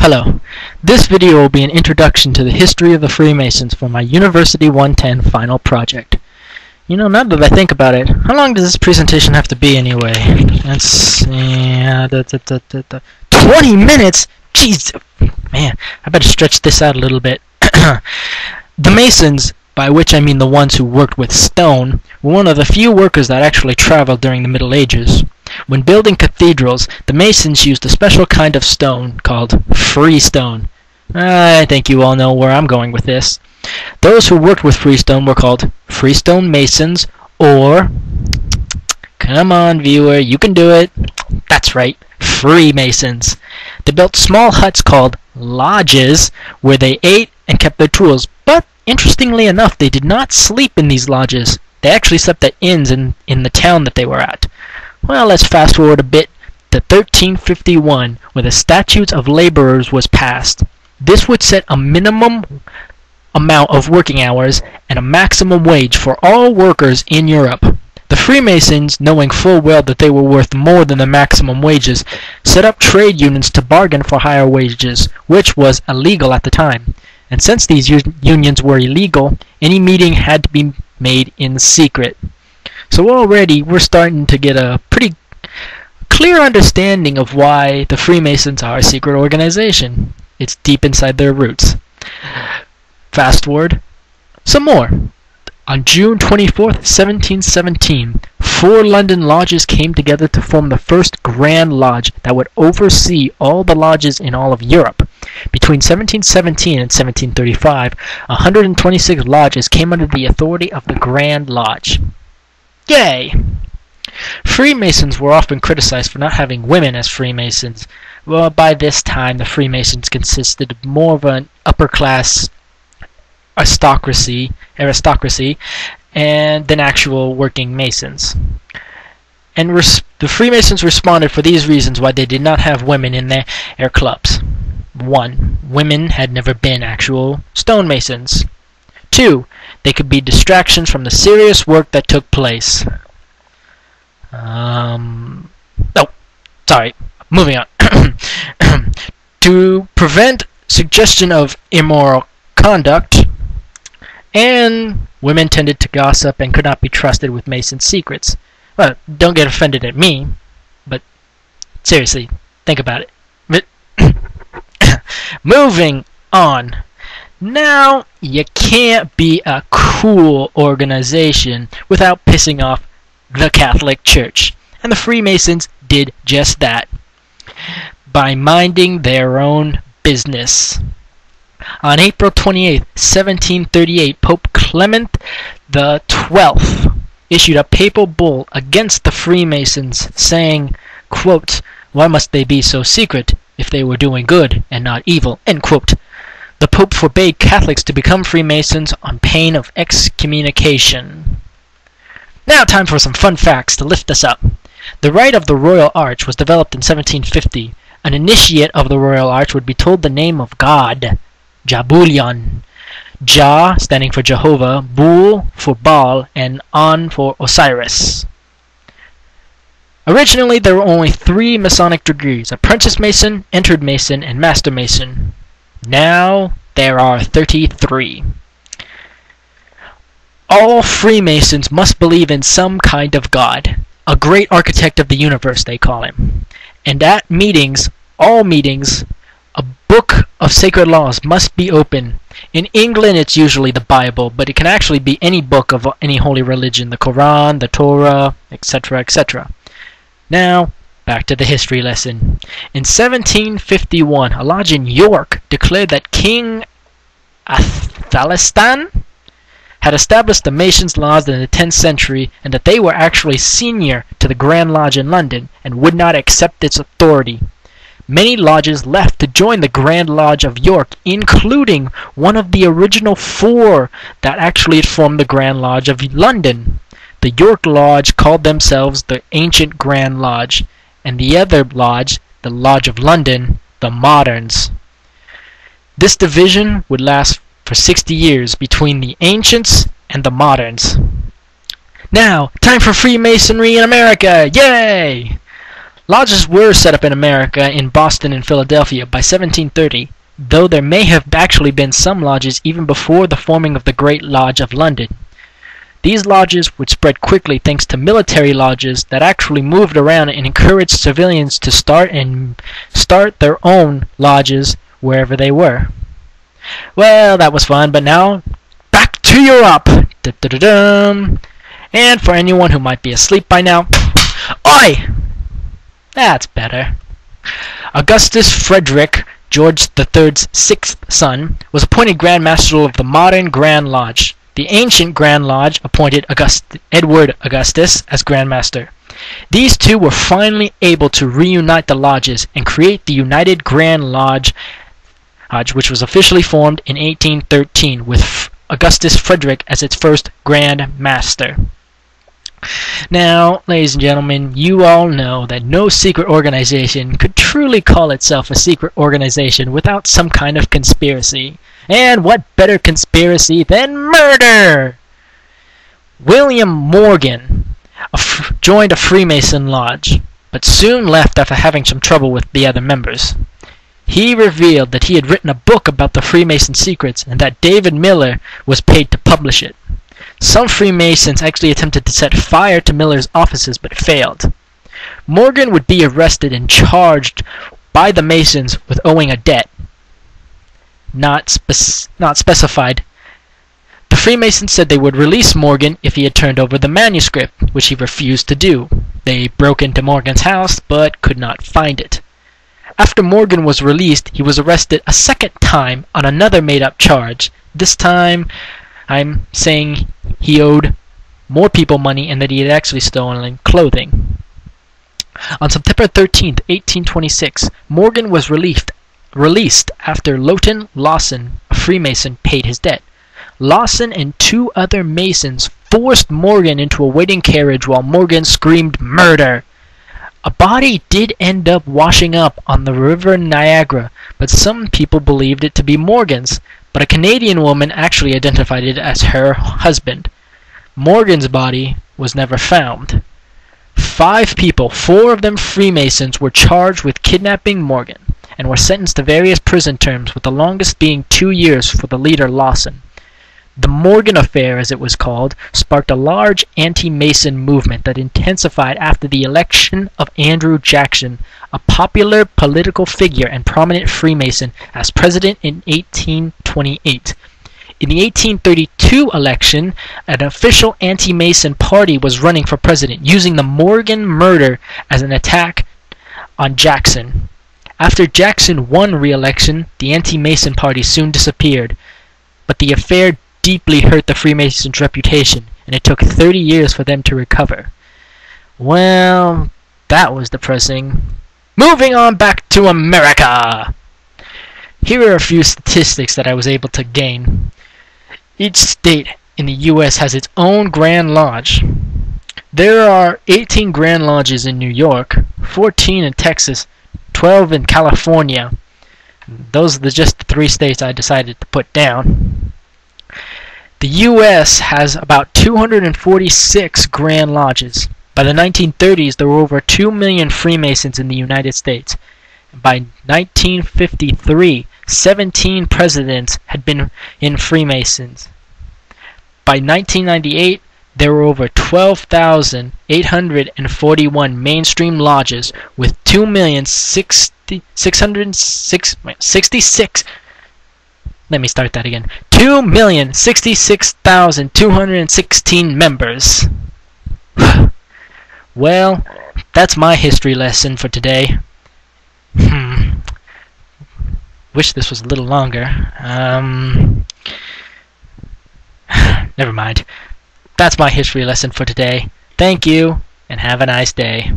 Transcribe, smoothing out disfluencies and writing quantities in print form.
Hello. This video will be an introduction to the history of the Freemasons for my University 110 final project. You know, now that I think about it, how long does this presentation have to be anyway? Let's see, 20 minutes? Jeez, man, I better stretch this out a little bit. The Masons, by which I mean the ones who worked with stone, were one of the few workers that actually traveled during the Middle Ages. When building cathedrals, the Masons used a special kind of stone called freestone. I think you all know where I'm going with this. Those who worked with freestone were called freestone masons, or, come on viewer, you can do it, that's right, freemasons. They built small huts called lodges where they ate and kept their tools, but interestingly enough, they did not sleep in these lodges. They actually slept at inns in the town that they were at. Well, let's fast forward a bit to 1351, where the Statutes of Laborers was passed. This would set a minimum amount of working hours and a maximum wage for all workers in Europe. The Freemasons, knowing full well that they were worth more than the maximum wages, set up trade unions to bargain for higher wages, which was illegal at the time. And since these unions were illegal, any meeting had to be made in secret. So already we're starting to get a pretty clear understanding of why the Freemasons are a secret organization. It's deep inside their roots. Fast forward some more. On June 24th, 1717, 4 London lodges came together to form the first Grand Lodge that would oversee all the lodges in all of Europe. Between 1717 and 1735, 126 lodges came under the authority of the Grand Lodge. Yay! Freemasons were often criticized for not having women as Freemasons. Well, by this time, the Freemasons consisted of more of an upper-class aristocracy and than actual working Masons. And the Freemasons responded for these reasons why they did not have women in their clubs. 1. Women had never been actual stonemasons. 2. They could be distractions from the serious work that took place. Moving on. To prevent suggestion of immoral conduct, and women tended to gossip and could not be trusted with Mason secrets. Well, don't get offended at me, but seriously, think about it. Moving on. Now, you can't be a cool organization without pissing off the Catholic Church. And the Freemasons did just that by minding their own business. On April 28, 1738, Pope Clement XII issued a papal bull against the Freemasons, saying, quote, "Why must they be so secret if they were doing good and not evil?" End quote. The Pope forbade Catholics to become Freemasons on pain of excommunication. Now time for some fun facts to lift us up. The rite of the Royal Arch was developed in 1750. An initiate of the Royal Arch would be told the name of God, Jabulion. Jah standing for Jehovah, Bul for Baal, and On for Osiris. Originally there were only 3 Masonic degrees: Apprentice Mason, Entered Mason, and Master Mason. Now there are 33. All Freemasons must believe in some kind of God, a great architect of the universe they call him. And at meetings, all meetings, a book of sacred laws must be open. In England it's usually the Bible, but it can actually be any book of any holy religion, the Quran, the Torah, etc., etc. Now, back to the history lesson. In 1751, a lodge in York declared that King Athelstan had established the Masons' laws in the 10th century and that they were actually senior to the Grand Lodge in London and would not accept its authority. Many lodges left to join the Grand Lodge of York, including one of the original 4 that actually had formed the Grand Lodge of London. The York Lodge called themselves the Ancient Grand Lodge, and the other lodge, the Lodge of London, the Moderns. This division would last for 60 years between the Ancients and the Moderns. Now, time for Freemasonry in America! Yay! Lodges were set up in America in Boston and Philadelphia by 1730, though there may have actually been some lodges even before the forming of the Great Lodge of London. These lodges would spread quickly thanks to military lodges that actually moved around and encouraged civilians to start their own lodges wherever they were. Well, that was fun, but now back to Europe. Da-da-da-dum. And for anyone who might be asleep by now, oi! That's better. Augustus Frederick, George III's sixth son, was appointed Grand Master of the modern Grand Lodge. The ancient Grand Lodge appointed Edward Augustus as Grand Master. These two were finally able to reunite the lodges and create the United Grand Lodge, which was officially formed in 1813 with Augustus Frederick as its first Grand Master. Now, ladies and gentlemen, you all know that no secret organization could truly call itself a secret organization without some kind of conspiracy. And what better conspiracy than murder? William Morgan joined a Freemason lodge, but soon left after having some trouble with the other members. He revealed that he had written a book about the Freemason secrets and that David Miller was paid to publish it. Some Freemasons actually attempted to set fire to Miller's offices but failed. Morgan would be arrested and charged by the Masons with owing a debt. Not specified. The Freemasons said they would release Morgan if he had turned over the manuscript, which he refused to do. They broke into Morgan's house but could not find it. After Morgan was released, he was arrested a second time on another made-up charge. This time, I'm saying he owed more people money and that he had actually stolen clothing. On September 13, 1826, Morgan was released after Lowton Lawson, a Freemason, paid his debt. Lawson and two other Masons forced Morgan into a waiting carriage while Morgan screamed murder. A body did end up washing up on the river Niagara, but some people believed it to be Morgan's, but a Canadian woman actually identified it as her husband. Morgan's body was never found. 5 people, 4 of them Freemasons, were charged with kidnapping Morgan and were sentenced to various prison terms, with the longest being 2 years for the leader Lawson. The Morgan Affair, as it was called, sparked a large anti-Mason movement that intensified after the election of Andrew Jackson, a popular political figure and prominent Freemason, as president in 1828. In the 1832 election, an official anti-Mason party was running for president, using the Morgan murder as an attack on Jackson. After Jackson won re-election, the anti-Mason party soon disappeared, but the affair deeply hurt the Freemasons' reputation, and it took 30 years for them to recover. Well, that was depressing. Moving on back to America! Here are a few statistics that I was able to gain. Each state in the U.S. has its own Grand Lodge. There are 18 Grand Lodges in New York, 14 in Texas, 12 in California. Those are just the 3 states I decided to put down. The U.S. has about 246 Grand Lodges. By the 1930s, there were over 2 million Freemasons in the United States. By 1953, 17 presidents had been in Freemasons. By 1998, there were over 12,841 mainstream lodges with 2,066,266,216 members. Well, that's my history lesson for today. Wish this was a little longer. Never mind. That's my history lesson for today. Thank you, and have a nice day.